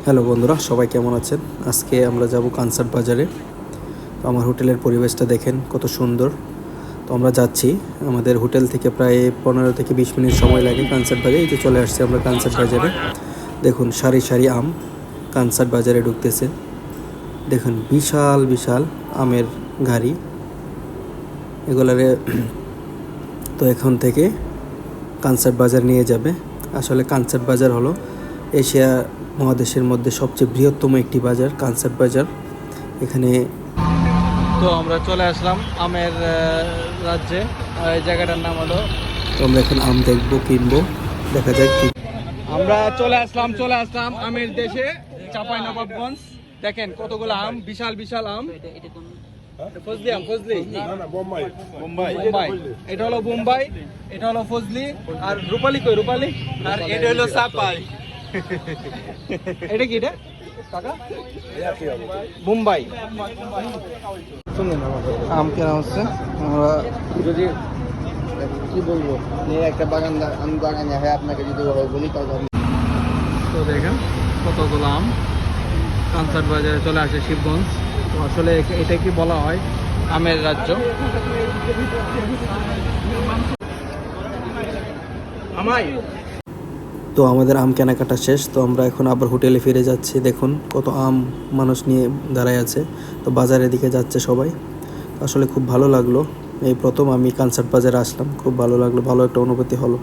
Hello বন্ধুরা, সবাই কেমন আছেন? আজকে আমরা যাব কানসার্ট বাজারে। তো আমার হোটেলের পরিবেশটা দেখেন কত সুন্দর। তো আমরা যাচ্ছি, আমাদের হোটেল থেকে প্রায় 15 থেকে 20 মিনিট সময় লাগে কানসার্ট বাজারে। এই যে চলে আসছি আমরা কানসার্ট বাজারে। দেখুন সারি সারি আম কানসার্ট বাজারে ঢুকতেছে। দেখুন বিশাল বিশাল আমের গাড়ি এগুলারে। তো এখন থেকে কানসার্ট বাজার নিয়ে যাবে। আসলে কানসার্ট বাজার হলো এশিয়া মহাদেশের মধ্যে সবচেয়ে বৃহত্তম একটি বাজার, কানসার্ট বাজার। এখানে তো আমরা চলে আসলাম আমের রাজ্যে। এই জায়গাটার নাম হলো, তো আমরা এখন আম দেখবো, কিনবো, দেখা যাক কি। আমরা চলে আসলাম আমের দেশে, চাঁপাইনবাবগঞ্জ। দেখেন কতগুলো আম, বিশাল বিশাল আম। ফজলি আম, ফজলি বোম্বাই। এটা হলো বোম্বাই, এটা হলো ফজলি। আর রূপালি কই? রূপালি। আর এটা হলো চাপাই। এটা কি? এটা কাকা বোম্বাই। আম কেনা হচ্ছে। আমরা যদি কি বলবো, একটা বাগান হ্যাঁ আপনাকে যদি বলি তাহলে তো দেখেন কতগুলো আম কানসার্ট বাজারে চলে আসে শিবগঞ্জ। তো আসলে এটা কি বলা হয় আমের রাজ্য। তো আমাদের আম কেনাকাটা শেষ। তো আমরা এখন আবার হোটেলে ফিরে যাচ্ছি। দেখুন কত আম মানুষ নিয়ে দাঁড়ায় আছে। তো বাজারের দিকে যাচ্ছে সবাই। আসলে খুব ভালো লাগলো, এই প্রথম আমি কানসার্ট বাজারে আসলাম, খুব ভালো লাগলো, ভালো একটা অনুভূতি হলো।